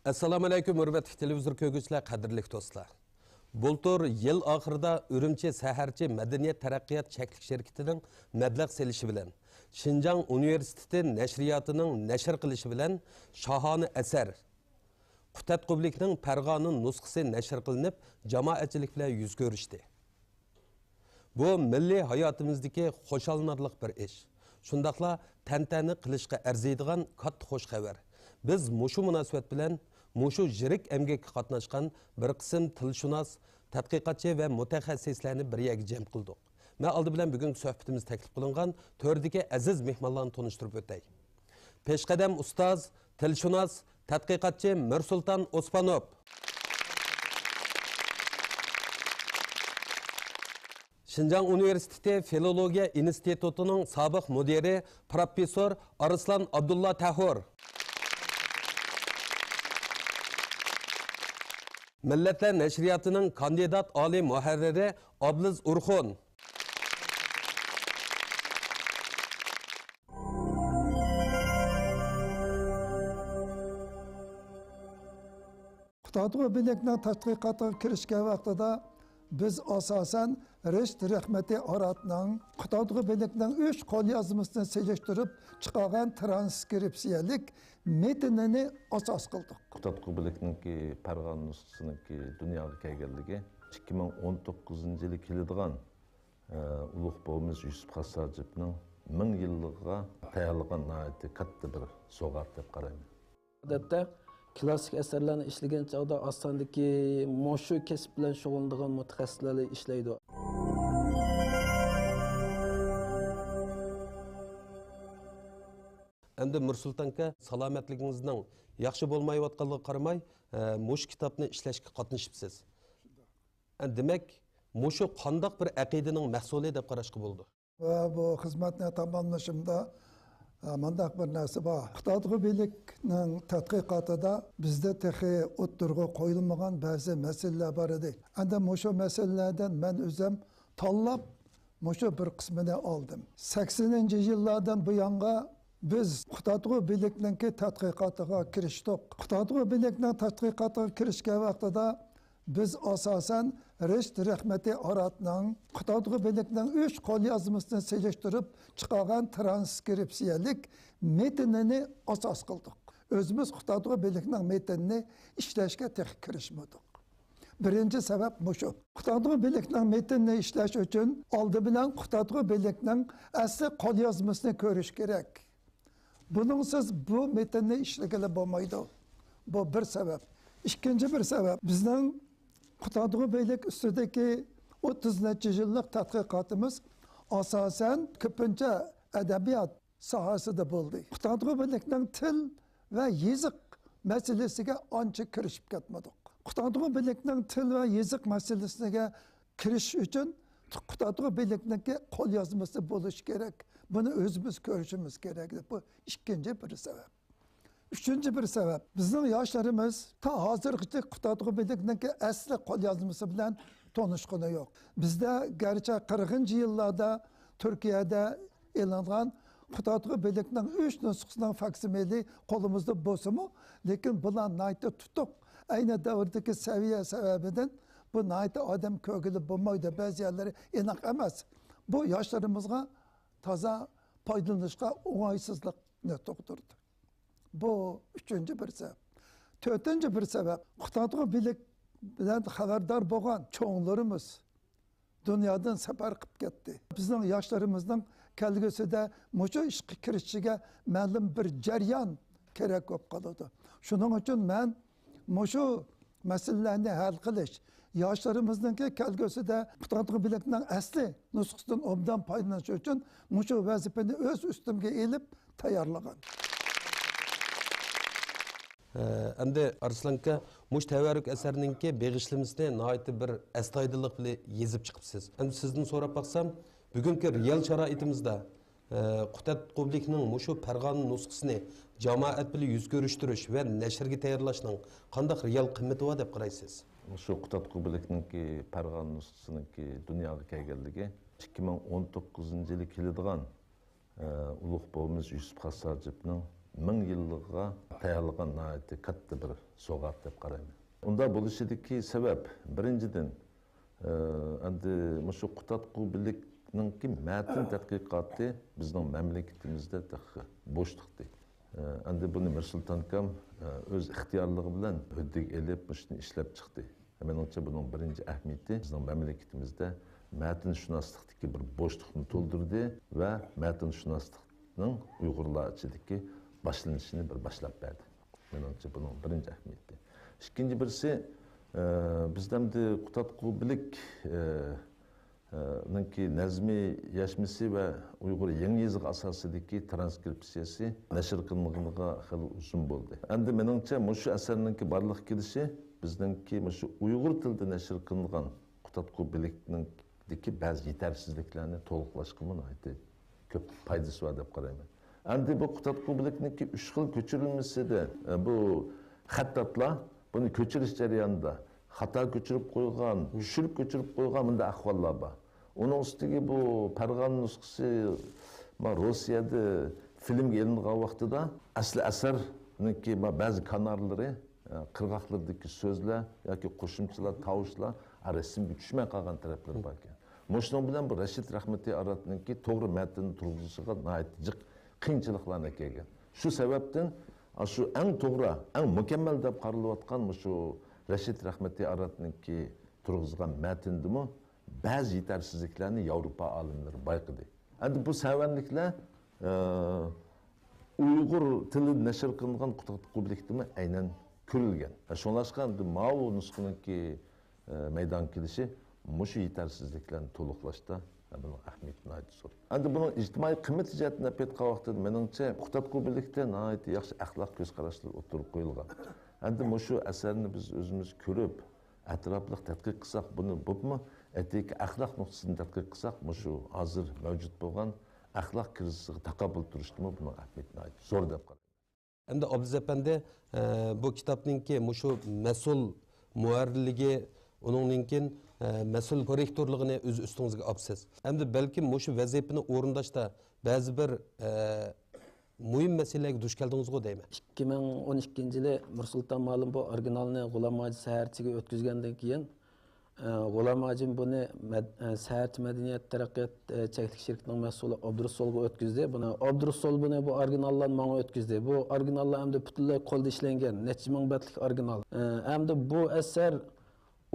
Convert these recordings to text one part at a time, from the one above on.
Assalamu alaykum, hurmatli televizor ko'rguvchilar, qadrli do'stlar. Bultur yil oxirida Urumchi Saharchi Madaniyat taraqqiyot cheklik shirkatining mablag' selishi bilan Xinjiang Universiteti nashriyotining nashr qilishi bilan shohona asar Qutat Qublikning Farg'ona nusxasi nashr qilinib, jamoatchilik bilan yuz ko'rishdi. Bu milliy hayotimizdagi xo'shallanarli bir ish. Shundaqla tantani qilishga arziydigan katta xo'sh xabar. Biz mushu munosabat bilan mushu yirik emgakka qatnashgan bir qism tilshunos, tadqiqotchi va mutaxassislarni bir yerga jam qildik. Men oldi bilan bugungi suhbatimiz taklif qilingan to'rdagi aziz mehmonlarni tanishtirib o'tay. Peshqadam ustoz, tilshunos, tadqiqotchi Mirsulton Ospanov. Xinjiang Universiteti Filologiya institutining sobiq mudiri professor Arslan Abdulla Tahur. Millatlar nashriyotining kandidat oliy muharriri Obliz Urxun. Qutadg'u bilakning tadqiqotiga kirishgan vaqtida biz asosan Risht Rahmati Aratning Qutadg'u bilakning 3 qo'lyozmasini selishtirib chiqargan transkripsiyalik metnini asos qildik. Qutadg'u bilakning Farg'ona nusxasiniki dunyoga kelganligi 2019-yili keladigan ulug' bobomiz Yusuf Hassajevning 1000 yilligiga tayyorlangan katta bir sovg'at deb qarayman. Odatda klassik asarlarni ishlagan chog'da osondagi mushu kasb bilan shug'ullanadigan mutaxassislar ishlaydi. Endi Mirsultonga salomatligingizning yaxshi bo'lmayotganligiga qaramay, mush kitobni ishlashga qatnashibsiz. Demak, mushu qandoq bir aqidaning mahsuli deb qarashga bo'ldi. Va bu xizmatni tamomlashimda mandaq bir narsa bor. Qutadg'u bilakning tadqiqotida bizda texi o'ttirg'i qo'yilmagan ba'zi masalalar bor edi. Endi mushu masalalardan men o'zim tanlab mushu bir qismini oldim. 80-yillardan bu yonga biz Qutadg'u bilakning tadqiqotiga kirishdik. Qutadg'u bilakning tadqiqotiga kirishgan vaqtida biz asosan Risht Rahmati Aratning Qutadg'u bilakning 3 qo'lyozmasini selishtirib chiqargan transkripsiyalik metnini asos qildik. O'zimiz Qutadg'u bilakning metnini ishlashga kirishmadik. Birinchi sabab mushu. Qutadg'u bilakning metnini ishlash uchun oldi bilan Qutadg'u bilakning asli qo'lyozmasini ko'rish kerak. Buningsiz bu metnni ishlagili bo'lmaydi. Bu bir sabab. İkinci bir sebep, bizden Qutadg'u bilak ustidagi 30 necha yillik tadqiqotimiz asosan ko'pincha adabiyot sohasida bo'ldi. Qutadg'u bilakning til va yiziq masalasiga ancha kirishib ketmadik. Qutadg'u bilakning til va yiziq masalasiga kirish uchun Qutadg'u bilakning qo'lyozmasi bo'lishi kerak. Buni o'zimiz ko'rishimiz kerak. Bu ikkinchi bir sabab. Üçüncü bir sebep, bizning yoshlarimiz ta hozirgacha Qutadg'u bilakning asli qo'lyozmasi bilan tanishgani yo'q. Bizda garchi 40-yillarda Turkiyada e'lonlangan Qutadg'u bilakning 3 nusxasining faksimili qo'limizda bo'lsa-mu, lekin bular nayta tutuq. Ayni davrdagi saviya sababidan bu nayta odam ko'ngili bo'lmaydi, ba'zi yerlari aniq emas. Bu yoshlarimizga toza foydalanishga o'ng'aysizlikni tug'dirdi. Bu üçüncü bir sebep. Dördüncü bir sebep, Qutadg'u bilak bilan xabardor bo'lgan cho'nglarimiz dunyodan safar qilib ketdi. Bizning yoshlarimizning kelgusida mushu ishga kirishiga ma'lum bir jarayon kerak bo'lib qoladi. Shuning uchun men mushu masalalarni hal qilish, yoshlarimizning kelgusida Qutadg'u bilakning asli nusxasidan obdan foydalanish uchun mushu vazifani o'z ustimga elib tayyorlagan. Endi Arslanka mush tavarruk asarninki beg'ishlamasini nihoyatda bir astoydillik bilan yezib chiqibsiz. Endi sizdan so'rab baqsam, bugungi real sharoitimizda Qutadg'u bilakning mushu Farg'ona nusxasini jamoat bilan yuz ko'rishtirish va nashrga tayyorlashning qanday real qiymati bor deb qaraysiz? Shu Qutadg'u bilakning Farg'ona nusxasiniki dunyoga kelganligi 2019-yili keladigan ulug' bobomiz Yusuf Hassajevning 1000 yillikqa tayyorlangan nihoyatda katta bir sovg'a deb qarayman. Unda bo'lishidagi sabab birinchidan endi shu qutatqu birlikninki matn tadqiqoti bizning mamlakatimizda bo'shliqdi. Endi buni Mirsulton akam o'z ixtiyorligi bilan huddiga elib shuni ishlab chiqdi. Menimcha buning birinchi ahamiyati bizning mamlakatimizda matnshunoslikdagi bir bo'shliqni to'ldirdi va matnshunoslikning Uyg'urlar ichidagi boshlanishini bir boshlab berdi. Menimcha buning birinchi ahamiyati. İkinci birisi bizden de Qutatqu Bilik nazmi yaşması ve Uygur yeni yazık asasıdaki transkripsiyası neşir kılmığına xil uzun oldu. Endi menimce şu eserninki barlıq gelişi bizdenki şu Uygur tilde neşir kılmıgan Qutatqu Bilik'deki bazı yetersizliklerini toluqlaşkımın aydı. Köp paydası var dep qarayman. Endi bu Qutatqu Bilik'deki 3 xil köçürülmesi de bu xattatlar bunu köçürüş jarayonida xato köçürüp qo'ygan, tushirib köçürüp qo'ygan bunday ahvollar bor. Onun üstüge bu Pargan nusxası Rossiyada filmga elingan vaqtida asli asarniki ba'zi kanalları, qirg'oqlardagi so'zlar yoki qo'shimchalar, tovushlar rasmga tushmay qolgan taraflar bor ekan. Shuning bilan bu Rashid Rahmatiy Aratniki to'g'ri matnni turg'izishiga jiq qiyinchiliklarni kelgan. Shu sababdan şu en to'g'ri, en mükemmel deb qaralayotgan şu Rashid Rahmatiy Aratniki turg'izgan matndimi bazı yetersizliklerini Avrupa alimleri bayqidi. Endi bu sevenlikler Uygur tili neşir kılıngan Qutatqu Bilik'dimi aynen ko'rilgan. Şonlaşkan Mao nusxanınki meydan kelişi şu yetersizliklerini to'liqlashda bunun ahamiyatini aytdi. Endi bunun ijtimoiy qimmat jihatini aytgan vaqtida menimcha Qutatqu Bilik'te nihoyat yaxshi axloq ko'z qarashlar o'tirib qo'yilgan. Endi shu asarni biz o'zimiz ko'rib, atrofli tadqiq qilsak, buni bo'pmi? Etiki axloq nuqtasidan tadqiq qilsak, shu hozir mavjud bo'lgan axloq krizisiga taqobil turishdimi buning ahamiyatini aytdi. Zo'r deb qarayman. Endi Abduz apandi bu kitobninki shu mas'ul muharrirligi, uningkin mas'ul korrektorligini o'z ustingizga olibsiz. Endi balkim shu vazifani o'rindashda ba'zi bir muhim masalalarga duch keldingizmi deyman. 2012-yili Mirsulton ma'lum bu originalni G'ulom Hoji Saharchiga o'tkazgandan keyin G'ulom Hoji buni Saharchi madaniyat taraqqiyot cheklik shirkatining mas'uli Abdurasulga o'tkazdi. Buni Abdurasul buni bu originallarni menga o'tkazdi. Bu originallar hamda butunlay qo'lda ishlangan, necha ming betlik original. Hamda bu asar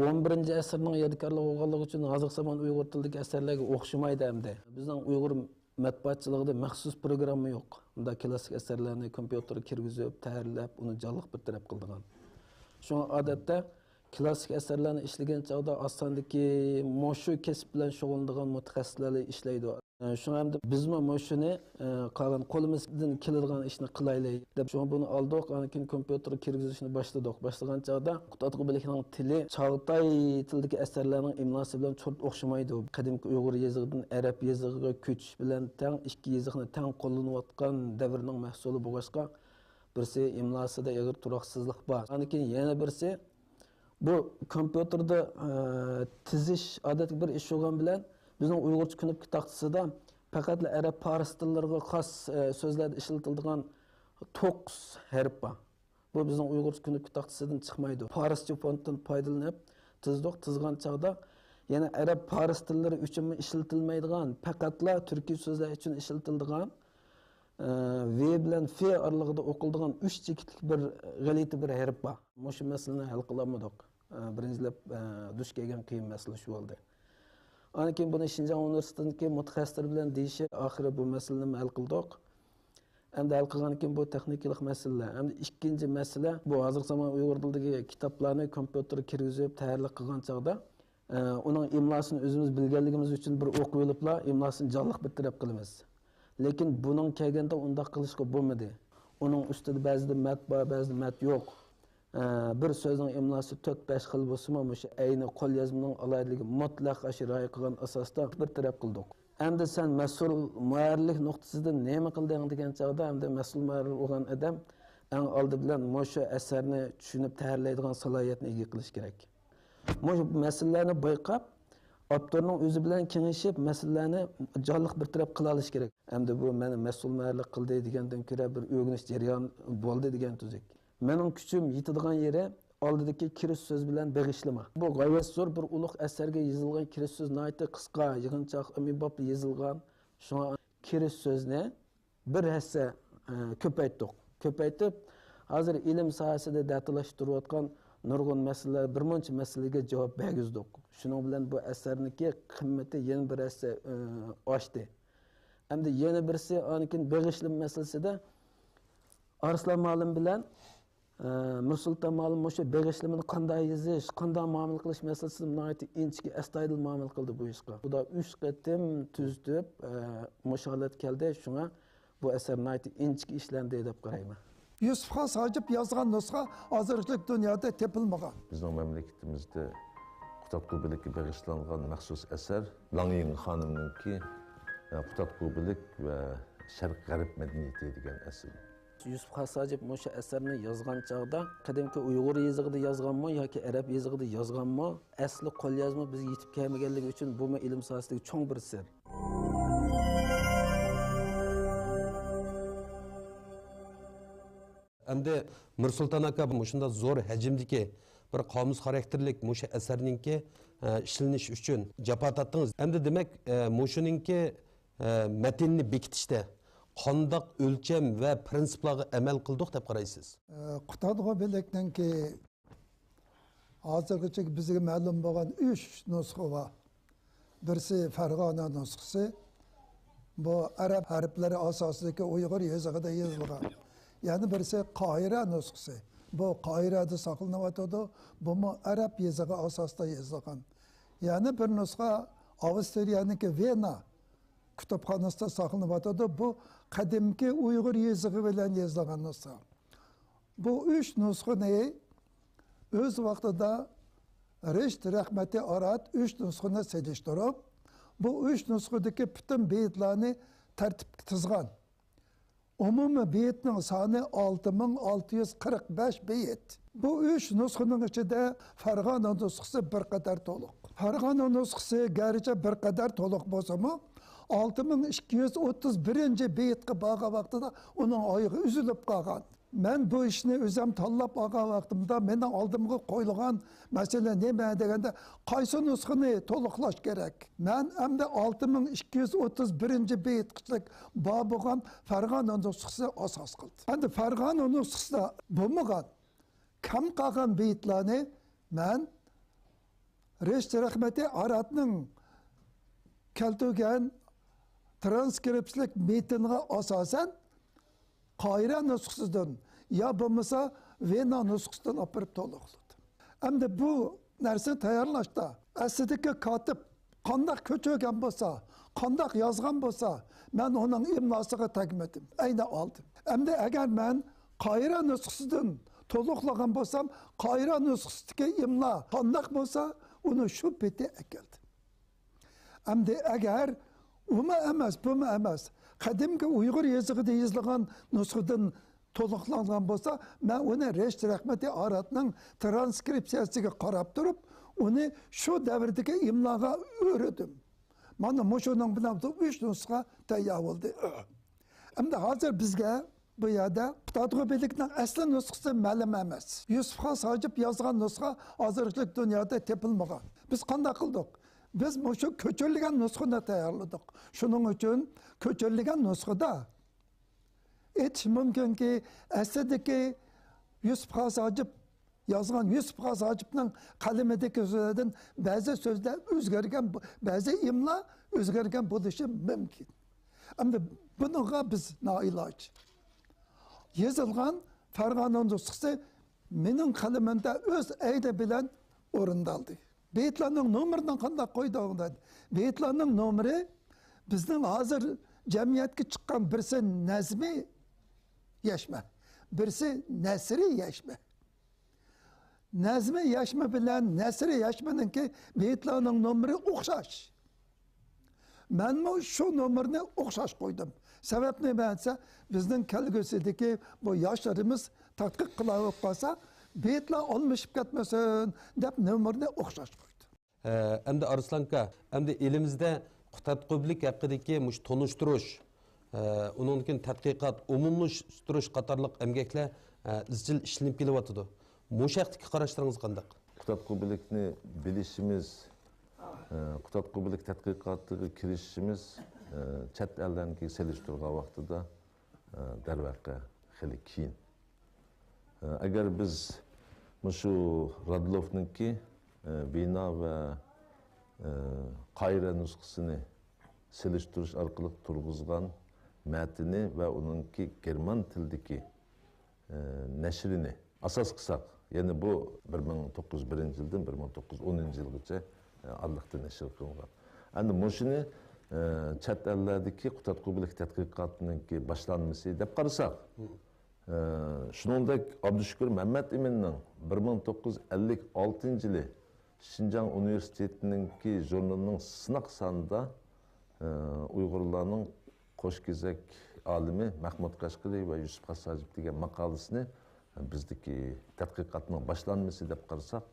11-asrning yodikorligi bo'lganligi uchun hozir zamon Uyg'ur tilidagi asarlarga o'xshamaydi hamda. Bizning Uyg'ur matbuotchiligida maxsus programma yo'q. Unda klassik asarlarni kompyuterga kirgizib, tayyorlab, uni jonliq bir taraf qilgan. Shunga odatda klassik asarlarni ishlagan chog'da osondagi shu kasb bilan shug'ullanadigan mutaxassislar ishlaydi. Shunga hamda bizmi shuni qolgan qo'limizdan keladigan ishni qilaylik deb shuni buni oldik, keyin kompyuterga kirgizishni boshladik. Boshlagan chog'da Qutatqu Bilikning tili Chog'tay tilidagi asarlarning imlosi bilan cho'rt o'xshamaydi. Qadimgi Uyg'ur yozigidan arab yozigiga ko'chish bilan teng ikki yoziqni teng qo'llanayotgan davrning mahsuli bo'lg'achqa birisi imlosida og'ir turoqsizlik bor. Keyin yana birisi bu kompyuterda tizish odatda bir ish bo'lgan bilan bizning Uyg'urcha kunlik taqtisida faqat arab faris tillariga xos so'zlarda ishlatiladigan 9 harf bor. Bu bizning Uyg'urcha kunlik taqtisidan chiqmaydi. Farischa fontdan foydalanib tizgan chog'da yana arab faris tillari uchun ishlatilmaydigan, faqatla turkiy so'zlar uchun ishlatiladigan v bilan f oralig'ida o'qiladigan 3 chekitlik bir g'alati bir harf bor. Shu masalani hal qilolmadik. Birinchilab duch kelgan qiyin masala shu bo'ldi. Keyin buni Xinjiang universitetidagi mutaxassislar bilan deyishib, oxiri bu masalani hal qildik. Endi hal qilgandan keyin bu texnikalik masalalar. Endi ikkinchi masala bu hozir zamon Uyg'ur tilidagi kitoblarni kompyuterga kirgizib, tayyorlik qilgan chog'da uning imlosini o'zimiz bilganligimiz uchun bir o'qib olibla, imlosini jonliq bir taraf qilamiz. Lekin buning kelganda undaq qilishga bo'lmadi. Uning ustida ba'zida mat bor, ba'zida mat yo'q. Bir so'zning imlosi 4-5 xil bo'lsa-mu, shu ayni qo'l yozmaning alohidligi mutlaq rioya qilgan asosda bir taraf qildik. Endi sen mas'ul muharrirlik nuqtasidan nima qilding degan chog'da, endi mas'ul muharrir bo'lgan odam eng oldi bilan shu asarni tushunib tayyorlaydigan salohiyatni ega qilish kerak. Bu masalalarni bayqab, Avtorning o'zi bilan kengashib, masalalarni jonliq bir taraf qila olish kerak. Hamda bu meni mas'ullarlik qildi degandan ko'ra bir o'rganish jarayoni bo'ldi degan tuzuk. Mening kuchim yetadigan yeri oldidagi kirish so'z bilan beg'ishlama. Bu g'oyat zo'r bir ulug' asarga yozilgan kirish so'z nihoyatda qisqa, yig'inchoq, ommabop yozilgan. Shunga kirish so'zni bir hassa ko'paytdik. Ko'paytib, hozir ilm sohasida datlashtirayotgan nurg'un masalalar, bir muncha masalaga javob bergizdik. Shuning bilan bu asarniki qimmati yana bir hassa oshdi. Hamda yana birisi anikin beg'ishlim masalasida Arslan Ma'lum bilan Nursulton Ma'lum o'sha beg'ishlimini qanday yozish, qanday muomala qilish masalasida nihoyat inchki astoydil muomala qildi bu ishga. Xudo 3 qatim tuzib musholat keldi. Shunga bu asar nihoyat inchki ishlandi deb qarayman. Yusuf Xos Hojib yozgan nusxa hozirgi dunyoda tepilmagan. Bizning mamlakatimizda Qutatqubilikka bag'ishlangan maxsus asar Langying xonimninki Qutatqubilik va Sharq G'arb madaniyati degan asar. Yusuf Xos Hojib o'sha asarni yozgan chog'da qadimki Uyg'ur yozig'ida yozganmi yoki arab yozig'ida yozganmi, asli qo'lyozma bizga yetib kelmaganligi uchun bu ilm sohasidagi cho'ng bir sir. Endi Nursulton aka shunda zo'r hajmdagi bir qomus xarakterlik musha asarninki ishlanish uchun jafo tortdingiz. Endi demak mushuninki matnni bekitishda qandoq o'lcham va prinsiplarga amal qildik deb qaraysiz? Qutatqubilikninki hozirgacha bizga ma'lum bo'lgan 3 nusxa bor. Birisi Farg'ona nusxasi. Bu arab harflari asosidagi Uyg'ur yozig'ida yozilgan. Yani birisi Qohira nusxasi. Bu Qohirada saqlanayotdi. Bu arab yozig'i asosida yozilgan. Yani bir nusxa Avstriyaniki Vena kutubxonasida saqlanayotdi. Bu qadimki Uyg'ur yozig'i bilan yozilgan nusxa. Bu 3 nusxani o'z vaqtida Risht Rahmati Arat 3 nusxani selishtirib, bu 3 nusxadagi butun beytlarni tartibga tizgan. Umumiy beytning soni 6645 beyt. Bu 3 nusxaning ichida Farg'ona nusxasi bir qadar to'liq. Farg'ona nusxasi garchi bir qadar to'liq bo'lsa-mu, 6231-beytga borgan vaqtida uning oyog'i uzilib qolgan. Men bu ishni o'zim tanlab olgan vaqtimda mening oldimga qo'yilgan masala nima deganda qaysi nusxani to'liqlash kerak. Men hamda 6231-beytlik bor bo'lgan Farg'ona nusxasi asos qildi. Endi Farg'ona nusxasida bo'lmagan kam qolgan beytlarni men Risht Rahmati Aratning keltirgan transkripsiyalik metniga asosan Qohira nusxasidan ya bo'lmasa Vena nusxasidan olib berib to'liqladi. Endi bu narsa tayyorlashda aslidagi kotib qanday ko'chirgan bo'lsa, qanday yozgan bo'lsa, men uning imlosiga tagmadim, ayna oldim. Endi agar men Qohira nusxasidan to'liqlagan bo'lsam, Qohira nusxasidagi imlo qanday bo'lsa, uni shu peti akeldim. Endi agar umi emas, bumi emas, qadimki Uyg'ur yozig'ida yozilgan nusxadan to'liqlangan bo'lsa, men uni Risht Rahmati Aratning transkripsiyasiga qarab turib, uni shu davrdagi imloga o'rdim. Mana mushuning bilan 3 nusxa tayyor bo'ldi. Endi hozir bizga bu yerda Qutatqubilikning asli nusxasi ma'lum emas. Yusuf Xos Hojib yozgan nusxa hozirgi dunyoda tepilmagan. Biz qanday qildik? Biz şu ko'chirilgan nusxani tayyorladik. Shuning uchun ko'chirilgan nusxada aytish mumkinki, aslidagi Yusuf Xos Hojib yozgan Yusuf Xos Hojibning qalamidagi so'zlardan ba'zi so'zlar o'zgargan, ba'zi imlo o'zgargan bo'lishi mumkin. Endi bunga biz noiloj. Yozilgan Farg'ona nusxasi mening qalamimda o'z ayni bilan o'rindaldi. Beytlarning nomerini qanday qo'ydilar? Beytlarning nomeri bizning hozir jamiyatga chiqqan birisi nazmi yashma, birisi nasri yashma. Nazmi yashma bilan nasri yashmaninki beytlarning nomeri o'xshash. Men shu nomerni o'xshash qo'ydim. Sabab nima desa, bizning kelgusidagi bu yoshlarimiz tadqiq qilib qolsa, beytlar olmashib ketmasin deb nomerni o'xshash qo'ydi. Endi Arslanka, endi elimizde Qutatqubilik haqidagi mush tonishtirish, uningkin tadqiqot, umumlashtirish qatorliq emgaklar izchil ishlanib kelyapti. Mush haqdagi qarashlaringiz qanday? Qutatqubilikni bilishimiz, Qutatqubilik tadqiqotiga kirishimiz chet ellarniki selishtirgan vaqtida darvaqa xili keyin. Agar biz shu Radlovninki bino va Qayra nusxasini selishtirish orqali turg'izgan matni va uningki german tilidagi nashrini asos qilsak, ya'ni bu 1901-yildan 1910-yilgacha Allohdan nashr qilingan. Endi mushuni chet ellardagi Qutatqubilik tadqiqotininki boshlanmasi deb qarasak, shuningdek Abdushukur Mamad Eminning 1956-yili Şinjan Üniversitesi'ninki jurnalının sınaq sanında Uygurlarning qo'shkezak alimi Mahmud Qashqari va Yusuf Hassajib degan maqolasini bizdeki tadqiqotning boshlanmasi deb qarasak,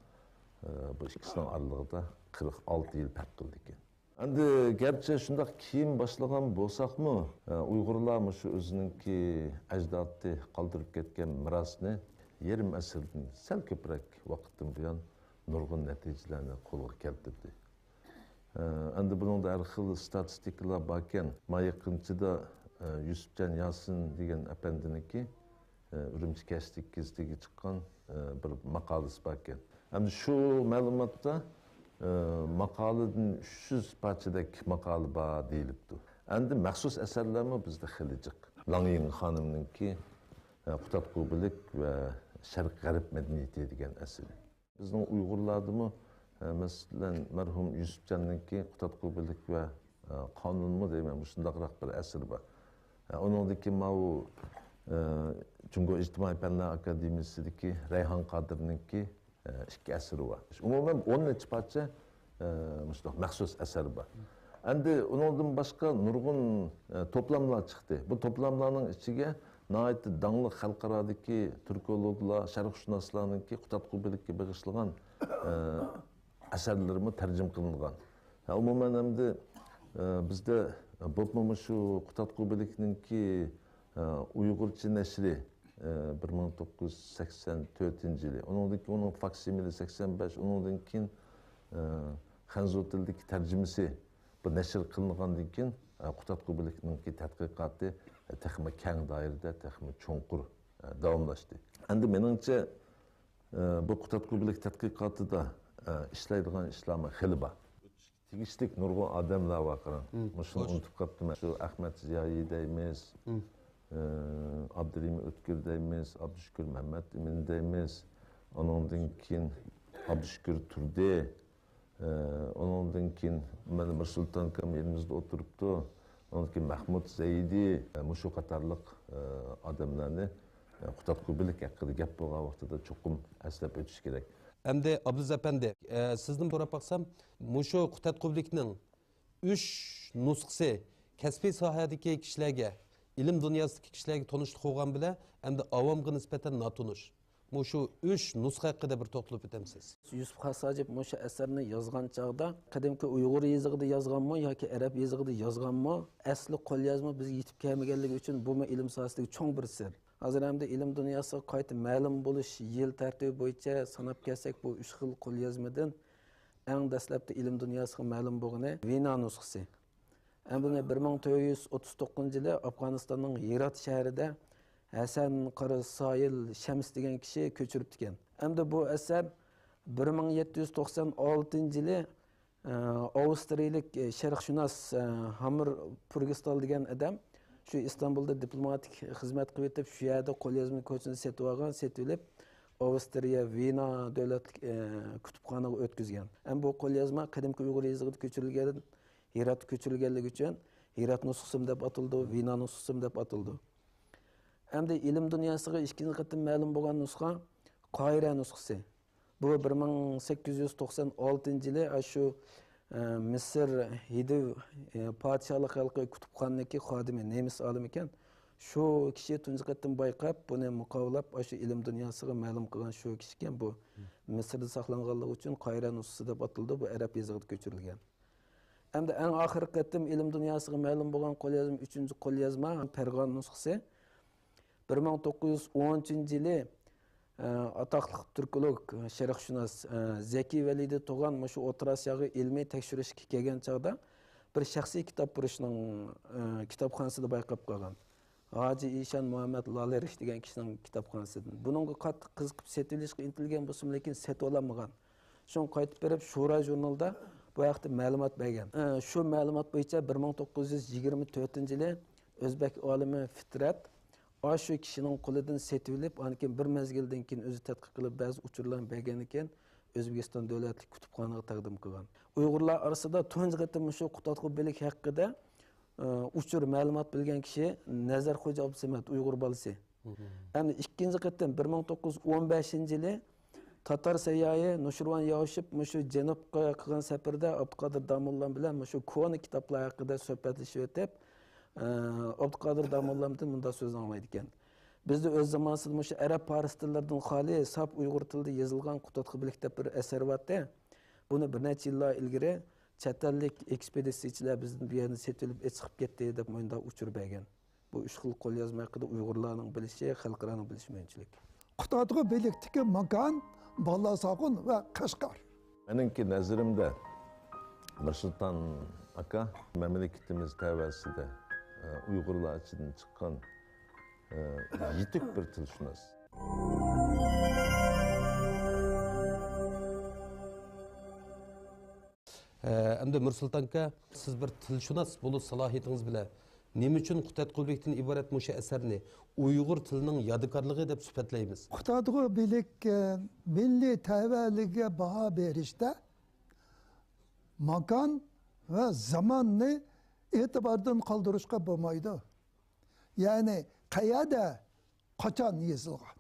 bu ikkisining oralig'ida 46 yil farq qildi ekan. Endi garchi shundoq keyin boshlagan bo'lsakmi, Uyg'urlar shu o'zininki ajdodni qoldirib ketgan merosni yarim asrdan sal ko'proq vaqtdan buyon nurg'un natijalarni qo'lga keltirdi. Endi buningda har xil statistikalar bor ekan. Yaqinchida Yusufjon Yasin degan apandiniki Urumchi kashlik gazetasiga chiqqan bir maqolasi bor ekan. Endi shu ma'lumotda maqoladan 300 parchadak maqola bor deyilibdi. Endi maxsus asarlarmi bizda xili jiq. Langying xonimninki Qutatqubilik va Sharq G'arb madaniyati degan asari. Bizning Uyg'urlardimi masalan marhum Yusufjonninki Qutatqubilik va qonunmi deyman, shundaqroq bir asar bor. Uningdagi mau Jungo İjtimoiy Fanlar Akademiyasidagi Rayhon Qodirninki ikki asari bor. Umuman 10 necha parcha shundoq maxsus asar bor. Endi uningdan boshqa nurg'un to'plamlar chiqdi. Bu to'plamlarning ichiga nihoyatda dangli xalqarodagi turkologlar, sharqshunoslarningki Qutatqubilikka bag'ishlangan asarlarimi tarjim qilingan. Umuman endi bizda bo'pmi shu Qutatqubilikninki Uyg'urcha nashri 1984-yili, uning faksimili 85, undan keyin Xanzo tilidagi tarjimasi bu nashr qilingandan keyin Qutatqubilikninki tadqiqoti texmi keng doirada, texmi cho'nqur davomlashdi. Endi meningcha bu Qutatqubilik tadqiqotida ishlaydigan ishlarmi xili bor. Tegishli nurg'un odamlar bor. Shuni unutib qolibman. Shu Ahmad Ziyoyi deymiz, Abdurahim O'tkir deymiz, Abdushukur Mamad Emin deymiz, onundan keyin Abdushukur Turdi, onundan keyin mana Mirsulton kam yerimizda o'tiribdi. Ondan keyin Mahmud Zaydi, shu qatorliq odamlarni Qutatqubilik haqida gap bo'lgan vaqtida cho'qim eslab o'tish kerak. Endi Abduz Efendi, sizdan so'rab baksam, shu Qutatqubilikning 3 nusxasi kasbiy sohadagi kishilarga, ilm dunyosidagi kishilarga tanishlik qilgan bilan endi avomga nisbatan notanish. Shu 3 nusxa haqida bir to'xtalib o'tamsiz. Yusuf Hassajib shu asarni yozgan chog'da qadimki Uyg'ur yozig'ida yozganmi yoki arab yozig'ida yozganmi, asli qo'lyozma bizga yetib kelmaganligi uchun bu ilm sohasidagi cho'ng bir sir. Hozir hamda ilm dunyosiga qayta ma'lum bo'lish yil tartibi bo'yicha sanab kelsak, bu 3 xil qo'lyozmadan eng dastlabda ilm dunyosiga ma'lum bo'lgani Vina nusxasi. Buni 1939-yili Afg'onistonning Herat shahrida Hasan Qarasoyil Shams degan kishi ko'chirib ekan. Hamda bu asar 1796-yili Avstriyalik sharqshunos Hamir Purgistal degan odam shu Istanbulda diplomatik xizmat qilib etib, shu yerda qo'lyozma ko'chini setib olgan, setilib Avstriya Vina davlat kutubxonaga o'tkazgan. Ham bu qo'lyozma qadimki Uyg'ur yozig'ida ko'chirilgan, Heratga ko'chirilganligi uchun Herat nusxasi deb atildi, Vina nusxasi deb atildi. Hamda ilm dunyosiga ikkinchi qatim ma'lum bo'lgan nusxa Qayra nusxasi. Bu 1896-yili shu Misr Hidiv podshohlik xalqi kutubxonadagi xodimi nemis olim ekan. Shu kishi tunji qatim bayqab, buni muqovlab, shu ilm dunyosiga ma'lum qilgan shu kishi ekan. Bu Misrda saqlanganligi uchun Qayra nusxasi deb ataldi. Bu arab yozuviga ko'chirilgan. Endi eng oxirgi qatim ilm dunyosiga ma'lum bo'lgan qo'lyozma 3-chi qo'lyozma Farg'on nusxasi 1910-yili ataqlı Türkolog, şərhshunos Zaki Validi Toğan şu O'rta Osiyoga ilmiy tekshirishga kelgan chaqda bir shaxsiy kitob burishning kitobxonasida bayqab qolgan. Haji İşan Muhammed Lalerish degan kishining kitobxonasidan. Buningga qattiq qiziqib setilishga intilgan bo'lsam, lekin setib ololmagan. Shuni qaytib berib Shura jurnalida bu haqda ma'lumot bergan. Shu ma'lumot bo'yicha 1924-yili O'zbek olimi Fitrat shu kishining qo'lidan setilib, anikin bir mezgildan keyin o'zi tadqiq qilib ba'zi uchurlarni bergan ekan, O'zbekiston davlatlik kutubxonaga taqdim qilgan. Uyg'urlar orasida tunji qatim shu Qutadg'ubilik haqida uchur ma'lumot bilgan kishi Nazarxo'ja Abdusamat Uyg'ur bolasi. Endi ikkinchi qatim 1915-yili Tatar sayyohi Nushirvan Yoshib shu janubga qilgan safarda Abduqodir Damullan bilan shu koni kitoblar haqida suhbatlashib o'tib, Abduqodir Damullamdan bunda so'z anglaydi ekan. Bizde o'z zamonasida shu arab faris tillaridan xoli sap Uyg'ur tilida yozilgan Qutadg'ubilik deb bir asar bor-da. Buni bir necha yillar ilgari chet ellik ekspeditsiyachilar bizning bu yerni setilib chiqib ketdi deb menda uchur bergan. Bu uch xil qo'lyozma haqida Uyg'urlarning bilishi, xalqlarning bilishi mumkinlik. Qutadg'ubilikdagi makan Ballasaqun va Qashqar. Menimki nazarimda Nursulton aka memleketimiz tavasida Uyg'urlar ichidan chiqqan yetuk bir tilshunos. Endi Nursulton aka, siz bir tilshunos bo'lish salohiyatingiz bilan nima uchun Qutadg'ubilikdan iborat musha asarni Uyg'ur tilining yodikorligi deb sifatlaymiz? Qutadg'ubilik milliy tavalligiga baho berishda makan va zamonni e'tibordan qoldirishga bo'lmaydi. Ya'ni qayerda qachon yozilgan.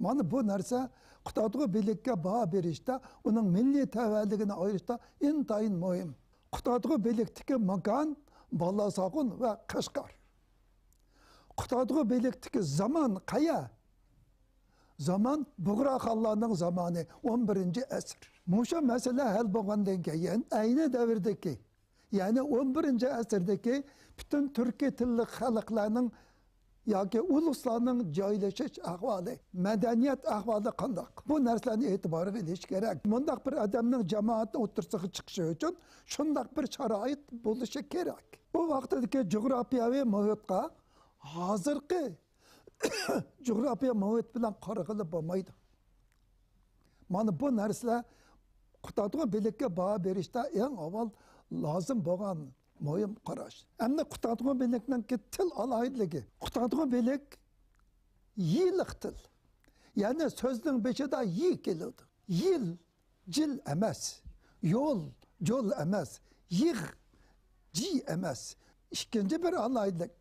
Mana bu narsa Qutadg'ubilikka baho berishda, uning milliy tavalligini ayirishda intayin muhim. Qutadg'ubilikdagi makan Ballasaqun va Qashqar. Qutadg'ubilikdagi zaman qayer? Zaman Bug'ra xonlarning zamoni 11-asr. Musha masala hal bo'lgandan keyin ayni davrdagi, ya'ni 11-asrdagi butun turkiy tilli xalqlarning yoki uluslarning joylashish ahvoli, madaniyat ahvoli qanday? Bu narsalarni e'tiborga olish kerak. Bunday bir odamning jamoatni o'tirsiga chiqishi uchun shunday bir sharoit bo'lishi kerak. Bu vaqtdagi jo'g'rafiyaviy muhitga hozirgi jo'g'rafiya muhit bilan qarag'ili bo'lmaydi. Mana bu narsalar Qutadg'ubilikka baho berishda eng avval lozim bo'lgan muhim qarash. Endi Qutadg'ubilikning til alohidligi. Qutadg'ubilik yillik til. Ya'ni so'zning beshida yi keladi. Yil, jil emas. Yo'l, jo'l emas. Yig, ji emas. Ikkinchi bir alohidlik.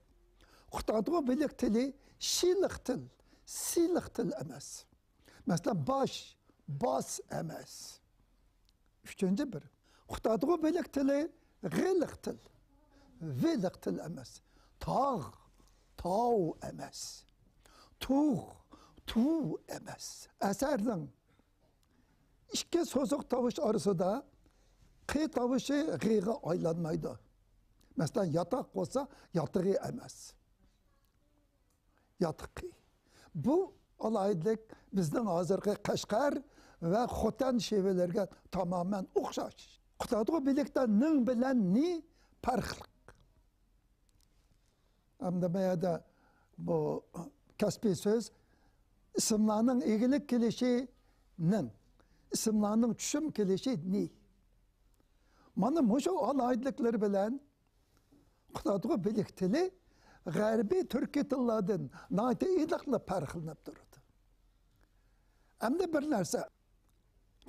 Qutadg'ubilik tili shillik til, sillik til emas. Masalan, bosh, bos emas. Üçüncü bir. Qutadg'ubilik tili g'illik til, velik til emas. Tog', tov emas. Tug', tuv emas. Asarning ikki so'ziq tovush orasida qi tovushi g'iga aylanmaydi. Masalan, yotoq bo'lsa, yotig'i emas. Yotiqi. Bu alohidlik bizning hozirgi Qashqar ve Xotan shevalarga tamamen o'xshash. Qutadg'ubilikda ning bilan ni farqli. Hamda bu yerda bu kasbiy so'z ismlarning egilik kelishi ning, ismlarning tushum kelishi ni. Mana shu alohidliklar bilan Qutadg'ubilik tili g'arbiy turkiy tillardan nihoyatda iliqli farqlanib turadi. Hamda bir narsa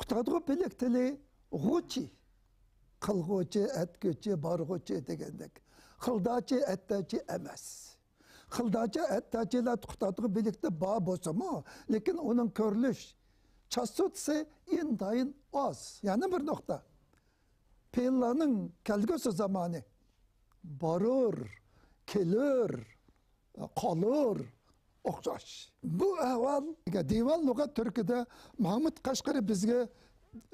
Qutadg'ubilik tili g'uchi, qilg'uchi, aytg'uchi, borg'uchi degandek. Xildochi, aytdochi emas. Xildochi, aytdochilar Qutadg'ubilikda bor bo'lsa-mu, lekin uning ko'rilish chastotasi intayin oz. Yana bir nuqta. Fe'llarning kelgusi zamoni borur, kelur, qolur, o'xshash. Bu ahvol divan lug'at turkida Mahmud Qashqari bizga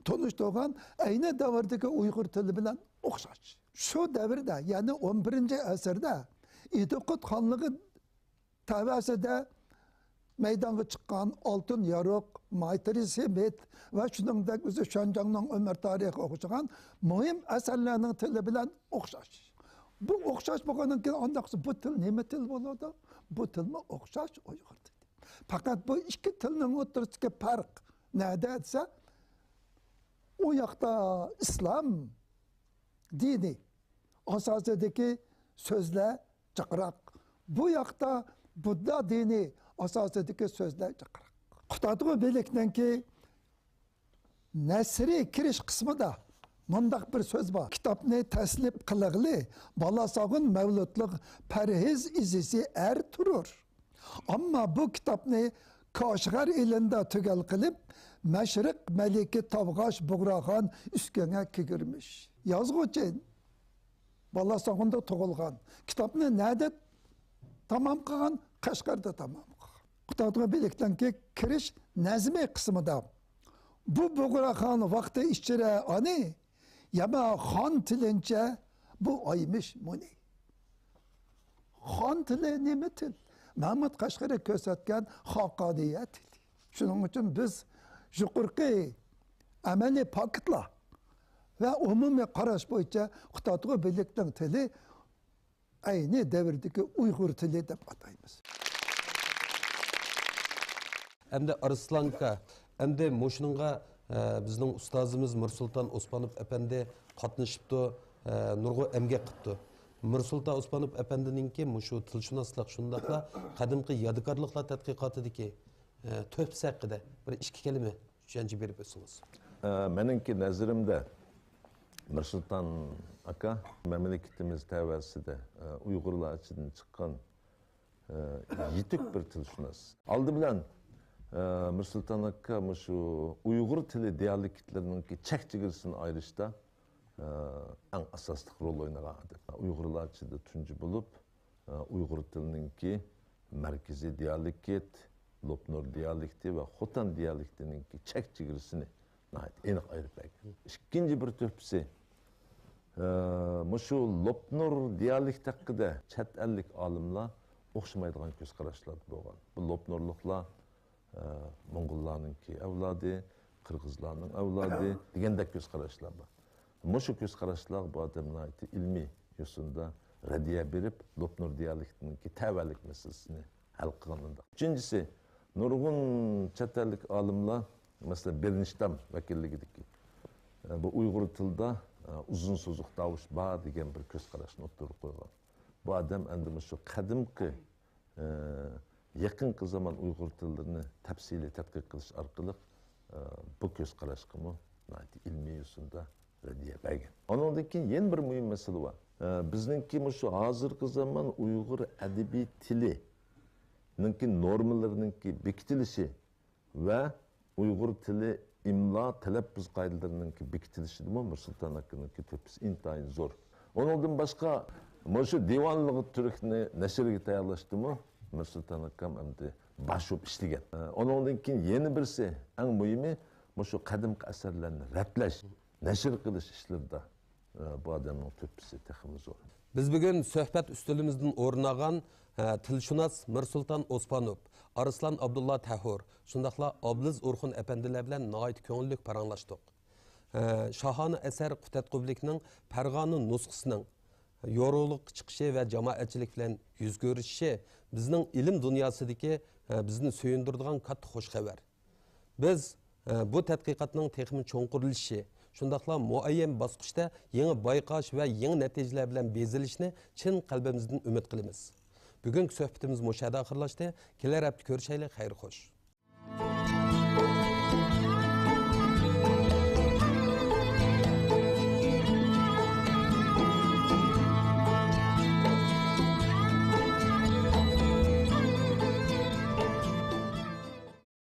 tanishtirgan ayni davrdagi Uyg'ur tili bilan o'xshash. Shu davrda, ya'ni 11-asrda Itiqut xonligi tavasida maydonga chiqqan Oltin Yaroq, Maytri Semit va shuningdek o'zi Shanjongning umr tarixi o'xshagan muhim asarlarning tili bilan o'xshash. Bu o'xshash bo'lgandan keyin andaqsi bu til nima til bo'ladi? Bu tilmi o'xshash Uyg'ur tili. Faqat bu ikki tilning o'rtasidagi farq nada desa, u yoqda islom dini asosidagi so'zlar chaqroq. Bu yoqda Budda dini asosidagi so'zlar chaqroq. Qutadg'u belikdanki nasriy kirish qismida mundaq bir so'z bor. Kitobni taslib qilig'li, balasog'un mavludliq parhez izisi turur. Ammo bu kitobni Koshg'ar elida tugal qilib, Mashriq maliki Tavg'osh Bug'roxon ustiga kigirmish. Yozg'uchi balasog'unda tug'ilgan. Kitobni nada tamom qilgan? Qashqarda tamom qilgan. Qutadg'u belikdanki kirish nazmi qismida bu Bug'roxon vaqti ichira ani yama xon tilincha bu aymış muni. Xon tili nima til? Mahmud Qashqari ko'rsatgan Xoqoniyat tili. Shuning uchun biz yuqorqi amaliy faktlar va umumiy qarash bo'yicha Qutadg'u belikning tili ayni davrdagi Uyg'ur tili deb ataymiz. Endi Arslanka, endi mo'shiningga bizning ustozimiz Mirsulton Osmanov apandi qatnashibdi, nurg'u emgak qilibdi. Mirsulton Osmanov apandininki shu tilshunoslik shundaqla qadimgi yodgorliklar tadqiqotidagi to'ps haqida bir ikki kalima tushuncha berib o'tsangiz. Meningki nazarimda Mirsulton aka mamlakatimiz tavasida Uyg'urlar ichidan chiqqan yetuk bir tilshunos. Oldi bilan Mirsulton aka shu Uyg'ur tili dialektlarninki chek-chegarasini ayirishda eng asosli rol o'ynagan adam. Uyg'urlar ichida tunji bo'lib, Uyg'ur tilininki markaziy dialekt, Lopnor dialekti va Xotan dialektininki chek-chegarasini aniq ayirib bergan. Ikkinchi bir to'pisi shu Lopnor dialekti haqida chet ellik olimlar o'xshamaydigan ko'z qarashlar bo'lgan. Bu Lopnorliklar Moğollarninki avlodi, Qirg'izlarning avlodi degandek ko'z qarashlar bor. Shu ko'z qarashlar bu odamlar ilmiy yo'sinda radiya berib, Lopnor dialektininki tavallik masalasini hal qilganda. Uchinchisi, nurg'un chet ellik olimlar, masalan, Bernishdam vakilligidagi bu Uyg'ur tilida uzun so'ziq tovush bor degan bir ko'z qarashni o'ttirib qo'ygan. Bu odam endi shu qadimgi yaqinqi zaman Uyg'ur tillarini tafsiliy tadqiq qilish orqali bu ko'z qarashga ilmiy yo'sinda radiya bergan. Ondan keyin yana bir muhim masala bor. Bizningki shu hozirgi zaman Uyg'ur adabiy tilininki normalarininki bekitilishi va Uyg'ur tili imlo talaffuz qoidalarininki bekitilishi Mirsulton akaninki to'pisi intayin zo'r. Ondan boshqa shu divanligi turkni nashrga tayyorlashdimi Mirsulton akam endi boshib ishlagan. Ondan keyin yana birisi eng muhimi shu qadimgi asarlarni ratlash, nashr qilish ishlarida bu odamning to'pisi texmi zo'r. Biz bugun suhbat ustulimizdan o'rin olgan tilshunos Mirsulton Osmanov, Arslan Abdulla Tahur, shundaqla Obliz Urxun apandilar bilan nihoyat ko'ngilli paranglashdik. Shohona asar Qutadg'u belikning Farg'ona nusxasining yorug'liq chiqishi va jamoatchilik bilan yuz ko'rishishi bizning ilm dunyosidagi bizni suyundiradigan katta xush xabar. Biz bu tadqiqotning texnik cho'nqurishi, shundaqla muayyan bosqichda yangi bayqash va yangi natijalar bilan bezilishni chin qalbimizdan umid qilamiz. Bugungi suhbatimiz mushada oxirlashdi. Kelar hafta ko'rishaylik, xayr xo'sh.